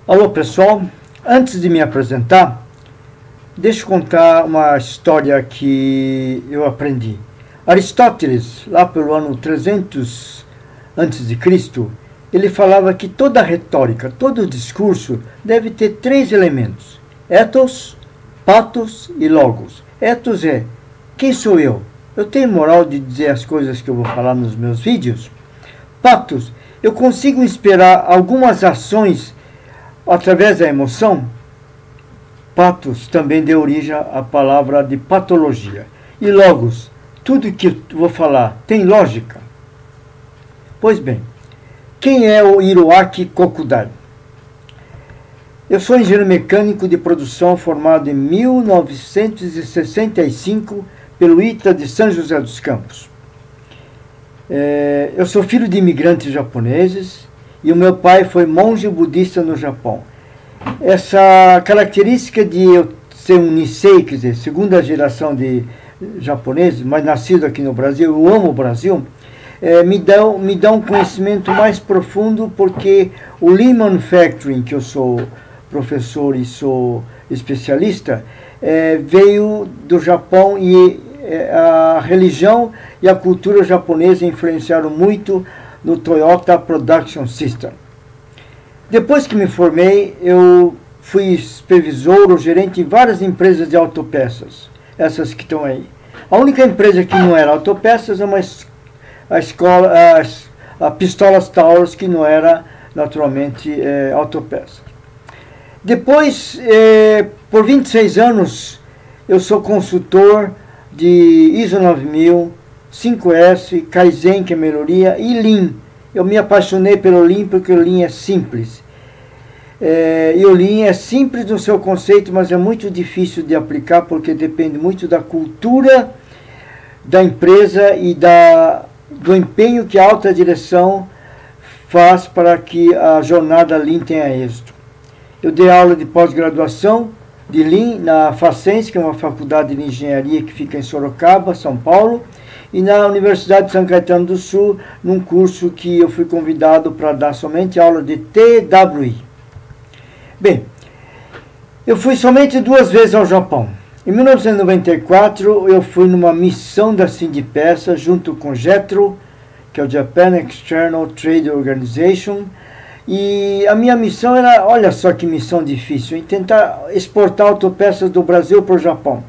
Alô pessoal, antes de me apresentar, deixa eu contar uma história que eu aprendi. Aristóteles, lá pelo ano 300 a.C., ele falava que toda retórica, todo discurso deve ter três elementos: ethos, pathos e logos. Ethos é: quem sou eu? Eu tenho moral de dizer as coisas que eu vou falar nos meus vídeos? Pathos: eu consigo inspirar algumas ações através da emoção? Pathos também deu origem à palavra de patologia. E logos: tudo que eu vou falar tem lógica? Pois bem, quem é o Hiroaki Kokudai? Eu sou engenheiro mecânico de produção formado em 1965 pelo ITA de São José dos Campos. Eu sou filho de imigrantes japoneses e o meu pai foi monge budista no Japão. Essa característica de eu ser um Nisei, quer dizer, segunda geração de japoneses, mas nascido aqui no Brasil, eu amo o Brasil, me dá um conhecimento mais profundo, porque o Lean Manufacturing, que eu sou professor e sou especialista, veio do Japão, e a religião e a cultura japonesa influenciaram muito no Toyota Production System. Depois que me formei, eu fui supervisor ou gerente em várias empresas de autopeças, essas que estão aí. A única empresa que não era autopeças é a Pistolas Towers, que não era naturalmente autopeças. Depois, por 26 anos, eu sou consultor de ISO 9000, 5S, Kaizen, que é melhoria, e Lean. Eu me apaixonei pelo Lean porque o Lean é simples. E o Lean é simples no seu conceito, mas é muito difícil de aplicar, porque depende muito da cultura da empresa e do empenho que a alta direção faz para que a jornada Lean tenha êxito. Eu dei aula de pós-graduação de Lean na Facens, que é uma faculdade de engenharia que fica em Sorocaba, São Paulo, e na Universidade de São Caetano do Sul, num curso que eu fui convidado para dar somente aula de TWI. Bem, eu fui somente 2 vezes ao Japão. Em 1994, eu fui numa missão da Sindipesa, junto com JETRO, que é o Japan External Trade Organization, e a minha missão era, olha só que missão difícil, em tentar exportar autopeças do Brasil para o Japão.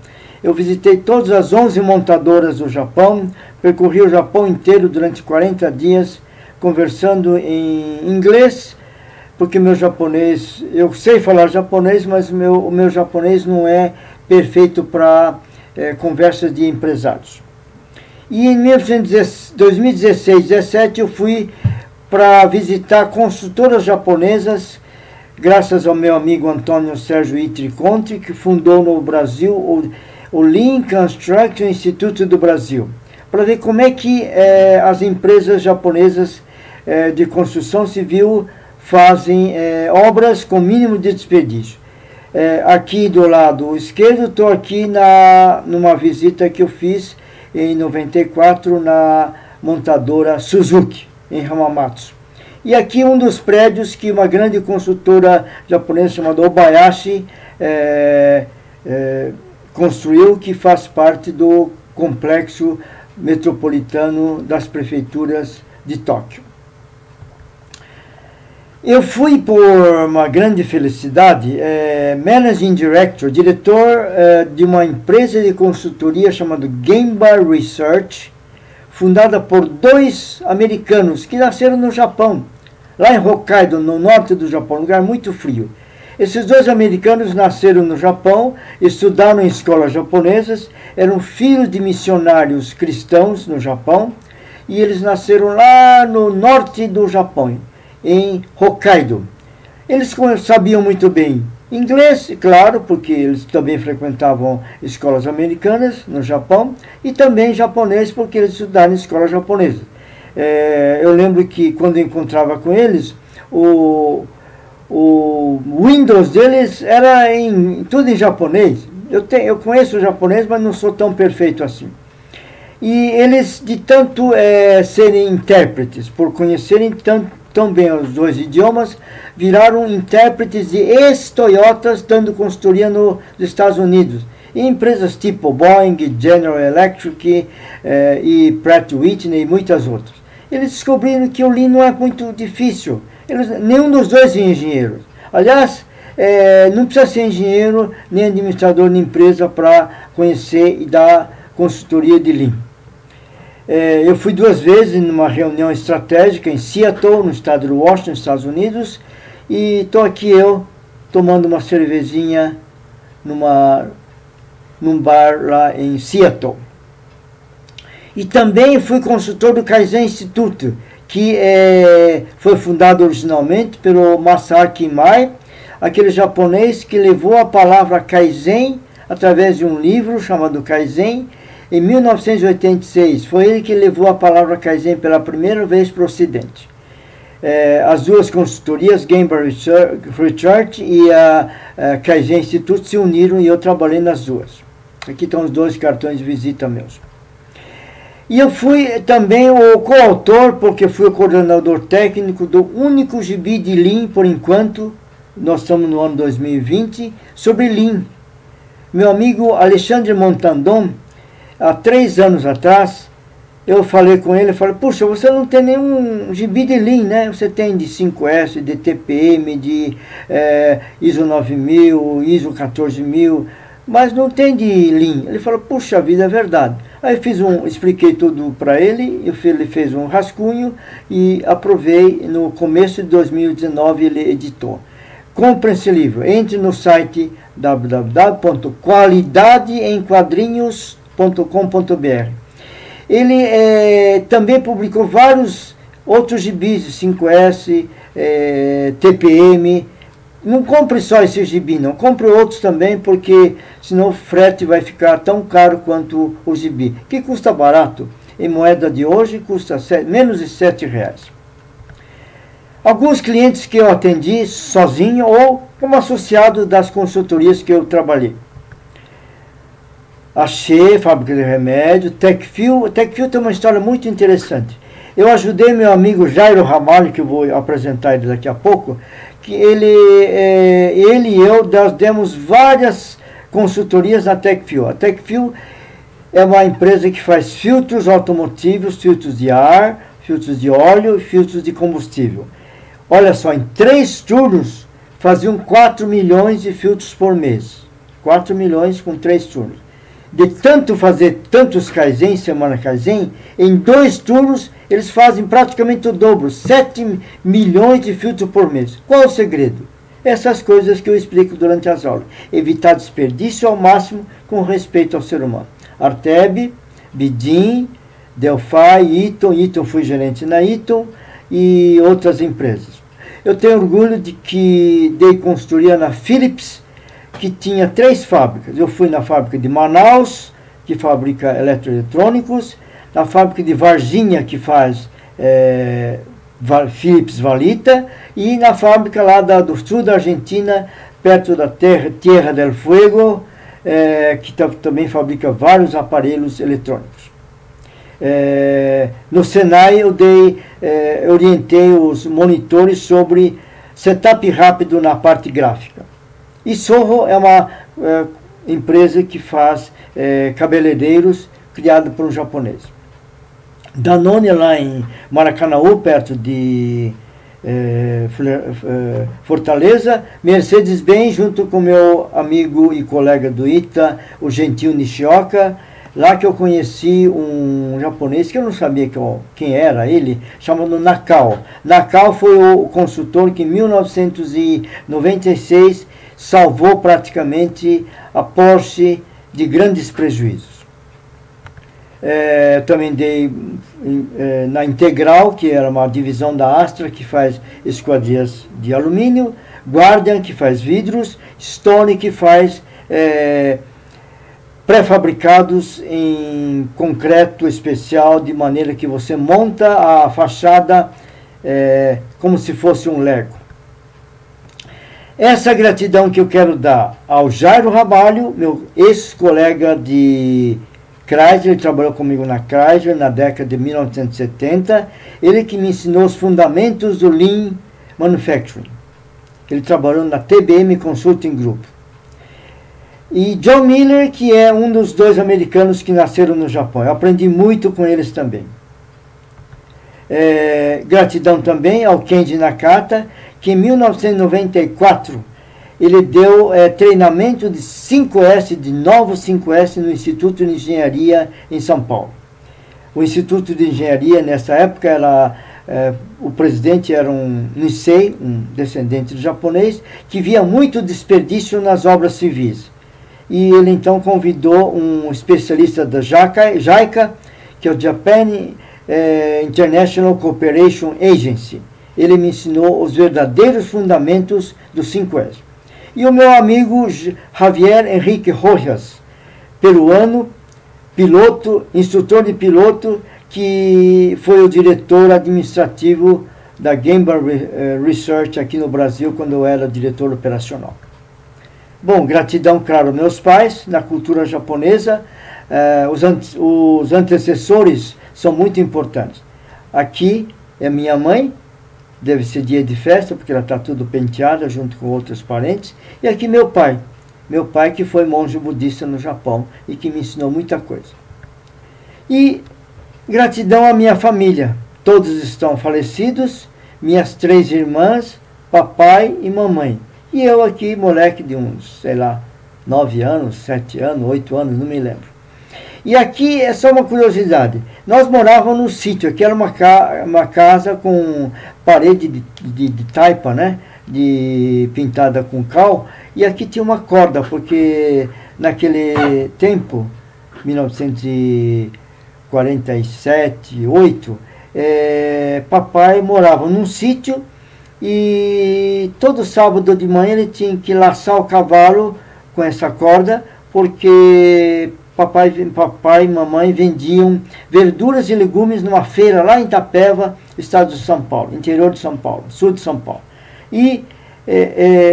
Eu visitei todas as 11 montadoras do Japão, percorri o Japão inteiro durante 40 dias, conversando em inglês, porque meu japonês, eu sei falar japonês, mas o meu japonês não é perfeito para conversas de empresários. E em 2016-17 eu fui para visitar consultoras japonesas, graças ao meu amigo Antônio Sérgio Itri Conti, que fundou no Brasil o Lean Construction Institute do Brasil, para ver como é que as empresas japonesas de construção civil fazem obras com mínimo de desperdício. Aqui do lado esquerdo, estou aqui numa visita que eu fiz em 94 na montadora Suzuki, em Hamamatsu. E aqui um dos prédios que uma grande consultora japonesa chamada Obayashi construiu, que faz parte do complexo metropolitano das prefeituras de Tóquio. Eu fui, por uma grande felicidade, Managing Director, diretor de uma empresa de consultoria chamada Gemba Research, fundada por 2 americanos que nasceram no Japão, lá em Hokkaido, no norte do Japão, um lugar muito frio. Esses 2 americanos nasceram no Japão, estudaram em escolas japonesas, eram filhos de missionários cristãos no Japão, e eles nasceram lá no norte do Japão, em Hokkaido. Eles sabiam muito bem inglês, claro, porque eles também frequentavam escolas americanas no Japão, e também japonês, porque eles estudaram em escola japonesa. Eu lembro que quando eu encontrava com eles, o Windows deles era tudo em japonês. Eu conheço o japonês, mas não sou tão perfeito assim. E eles, de tanto serem intérpretes, por conhecerem tão bem os dois idiomas, viraram intérpretes de ex-Toyotas, dando consultoria nos Estados Unidos. E empresas tipo Boeing, General Electric e Pratt Whitney e muitas outras. Eles descobriram que o Lean não é muito difícil. Nenhum dos dois é engenheiro. Aliás, não precisa ser engenheiro nem administrador de empresa para conhecer e dar consultoria de Lean. Eu fui 2 vezes numa reunião estratégica em Seattle, no estado de Washington, Estados Unidos, e estou aqui eu tomando uma cervejinha num bar lá em Seattle. E também fui consultor do Kaizen Institute, que foi fundado originalmente pelo Masaaki Imai, aquele japonês que levou a palavra Kaizen através de um livro chamado Kaizen, em 1986. Foi ele que levou a palavra Kaizen pela primeira vez para o Ocidente. As duas consultorias, Gemba Research e a Kaizen Institute, se uniram e eu trabalhei nas duas. Aqui estão os 2 cartões de visita meus. E eu fui também o coautor, porque fui o coordenador técnico do único gibi de Lean, por enquanto, nós estamos no ano 2020, sobre Lean. Meu amigo Alexandre Montandon, há 3 anos atrás, eu falei com ele, puxa, você não tem nenhum gibi de Lean, né? Você tem de 5S, de TPM, de ISO 9000, ISO 14000, mas não tem de Lean. Ele falou, puxa vida, é verdade. Aí expliquei tudo para ele, ele fez um rascunho e aprovei. No começo de 2019 ele editou. Compre esse livro, entre no site www.qualidadeemquadrinhos.com.br. Ele também publicou vários outros gibis, 5S, TPM. Não compre só esse gibi, não. Compre outros também, porque senão o frete vai ficar tão caro quanto o gibi, que custa barato. Em moeda de hoje, custa menos de R$7. Alguns clientes que eu atendi sozinho ou como associado das consultorias que eu trabalhei. A Shea, fábrica de remédio, Techfill. Techfill tem uma história muito interessante. Eu ajudei meu amigo Jairo Ramalho, que eu vou apresentar ele daqui a pouco, que ele e eu demos várias consultorias na Techfill. A Techfill é uma empresa que faz filtros automotivos, filtros de ar, filtros de óleo e filtros de combustível. Olha só, em 3 turnos faziam 4 milhões de filtros por mês. 4 milhões com 3 turnos. De tanto fazer tantos Kaizen, semana Kaizen, em 2 turnos eles fazem praticamente o dobro, 7 milhões de filtros por mês. Qual o segredo? Essas coisas que eu explico durante as aulas. Evitar desperdício ao máximo com respeito ao ser humano. Arteb, Bidin, Delphi, Eaton fui gerente na Eaton e outras empresas. Eu tenho orgulho de que dei consultoria na Philips, que tinha 3 fábricas. Eu fui na fábrica de Manaus, que fabrica eletroeletrônicos, na fábrica de Varginha, que faz Philips Valita, e na fábrica lá do sul da Argentina, perto da Tierra del Fuego, que também fabrica vários aparelhos eletrônicos. No Senai eu orientei os monitores sobre setup rápido na parte gráfica. E Soho é uma empresa que faz cabeleireiros, criada por um japonês. Danone lá em Maracanaú, perto de Fortaleza. Mercedes-Benz, junto com meu amigo e colega do ITA, o Gentil Nishioka. Lá que eu conheci um japonês que eu não sabia quem era ele, chamado Nakao. Nakao foi o consultor que em 1996 salvou praticamente a Porsche de grandes prejuízos. Também dei na Integral, que era uma divisão da Astra, que faz esquadrias de alumínio, Guardian, que faz vidros, Stone, que faz pré-fabricados em concreto especial, de maneira que você monta a fachada como se fosse um Lego. Essa gratidão que eu quero dar ao Jairo Ramalho, meu ex-colega de Chrysler, ele trabalhou comigo na Chrysler na década de 1970. Ele que me ensinou os fundamentos do Lean Manufacturing. Ele trabalhou na TBM Consulting Group. E John Miller, que é um dos dois americanos que nasceram no Japão. Eu aprendi muito com eles também. Gratidão também ao Kenji Nakata, que em 1994 ele deu treinamento de 5S, de novos 5S no Instituto de Engenharia em São Paulo. O Instituto de Engenharia nessa época era... o presidente era um Nisei, um descendente do japonês, que via muito desperdício nas obras civis. E ele então convidou um especialista da JICA, que é o Japan International Cooperation Agency. Ele me ensinou os verdadeiros fundamentos do 5S. E o meu amigo Javier Henrique Rojas, peruano, piloto, instrutor de piloto, que foi o diretor administrativo da Gemba Research aqui no Brasil, quando eu era diretor operacional. Bom, gratidão, claro, aos meus pais. Na cultura japonesa, os antecessores são muito importantes. Aqui é minha mãe, deve ser dia de festa, porque ela está tudo penteada, junto com outros parentes. E aqui meu pai que foi monge budista no Japão e que me ensinou muita coisa. E gratidão à minha família, todos estão falecidos, minhas 3 irmãs, papai e mamãe. E eu aqui, moleque de uns, sei lá, 9 anos, 7 anos, 8 anos, não me lembro. E aqui é só uma curiosidade. Nós morávamos no sítio, aqui era uma casa com parede de taipa, né? Pintada com cal. E aqui tinha uma corda, porque naquele tempo, 1947, 8, papai morava num sítio. E todo sábado de manhã ele tinha que laçar o cavalo com essa corda, porque papai e mamãe vendiam verduras e legumes numa feira lá em Itapeva, estado de São Paulo, interior de São Paulo, sul de São Paulo. E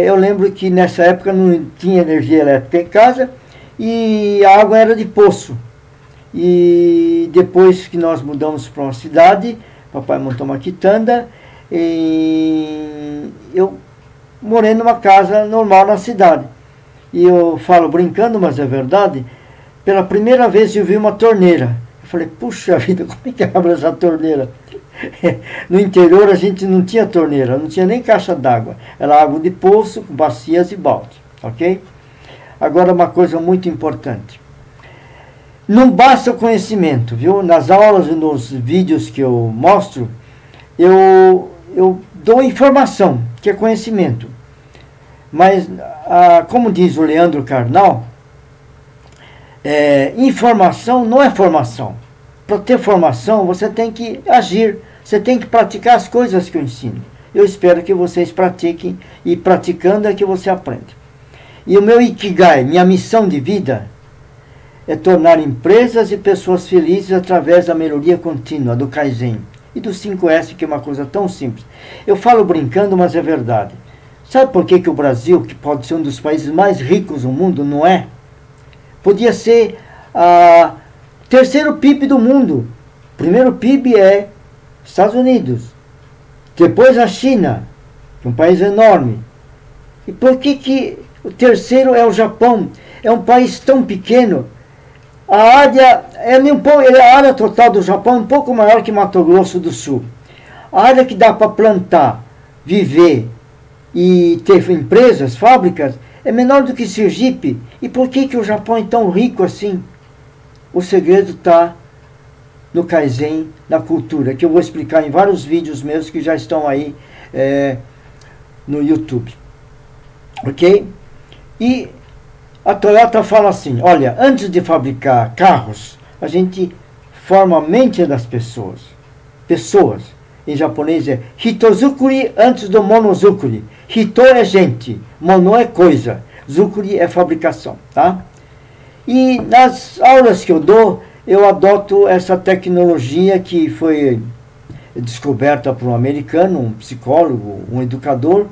eu lembro que nessa época não tinha energia elétrica em casa e a água era de poço. E depois que nós mudamos para uma cidade, papai montou uma quitanda. Eu morei numa casa normal na cidade. E eu falo brincando, mas é verdade. Pela primeira vez eu vi uma torneira. Eu falei, puxa vida, como é que abre essa torneira? No interior a gente não tinha torneira, não tinha nem caixa d'água. Era água de poço, com bacias e balde. Ok? Agora uma coisa muito importante. Não basta o conhecimento, viu? Nas aulas e nos vídeos que eu mostro, eu dou informação, que é conhecimento. Mas, como diz o Leandro Carnal, informação não é formação. Para ter formação, você tem que agir, você tem que praticar as coisas que eu ensino. Eu espero que vocês pratiquem, e praticando é que você aprende. E o meu Ikigai, minha missão de vida, é tornar empresas e pessoas felizes através da melhoria contínua, do Kaizen. E do 5S, que é uma coisa tão simples. Eu falo brincando, mas é verdade. Sabe por que o Brasil, que pode ser um dos países mais ricos do mundo, não é? Podia ser o terceiro PIB do mundo. O primeiro PIB é Estados Unidos. Depois a China, que é um país enorme. E por que o terceiro é o Japão? É um país tão pequeno. A área total do Japão é um pouco maior que Mato Grosso do Sul. A área que dá para plantar, viver e ter empresas, fábricas, é menor do que Sergipe. E por que o Japão é tão rico assim? O segredo está no Kaizen, na cultura, que eu vou explicar em vários vídeos meus que já estão aí no YouTube. Ok? E a Toyota fala assim, olha, antes de fabricar carros, a gente forma a mente das pessoas. Pessoas. Em japonês é Hitozukuri antes do Monozukuri. Hito é gente, Mono é coisa, Zukuri é fabricação, tá? E nas aulas que eu dou, eu adoto essa tecnologia que foi descoberta por um americano, um psicólogo, um educador,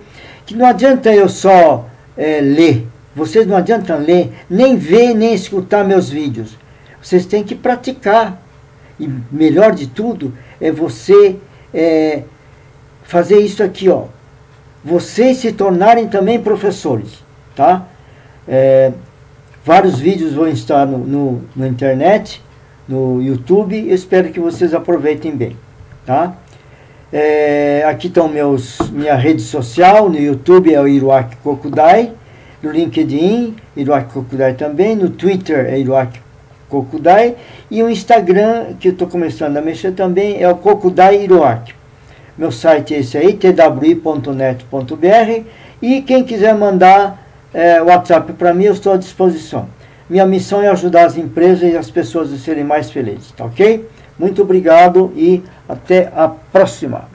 que não adianta eu só ler. Vocês não adiantam ler, nem ver, nem escutar meus vídeos. Vocês têm que praticar. E melhor de tudo é você fazer isso aqui, ó. Vocês se tornarem também professores, tá? Vários vídeos vão estar na internet, no YouTube. Eu espero que vocês aproveitem bem, tá? Aqui estão minha rede social. No YouTube é o Hiroaki Kokudai, no LinkedIn Hiroaki Kokudai também, no Twitter é Hiroaki Kokudai, e o Instagram, que eu estou começando a mexer também, é o Kokudai Hiroaki. Meu site é esse aí, twi.net.br, e quem quiser mandar WhatsApp para mim, eu estou à disposição. Minha missão é ajudar as empresas e as pessoas a serem mais felizes, tá ok? Muito obrigado e até a próxima.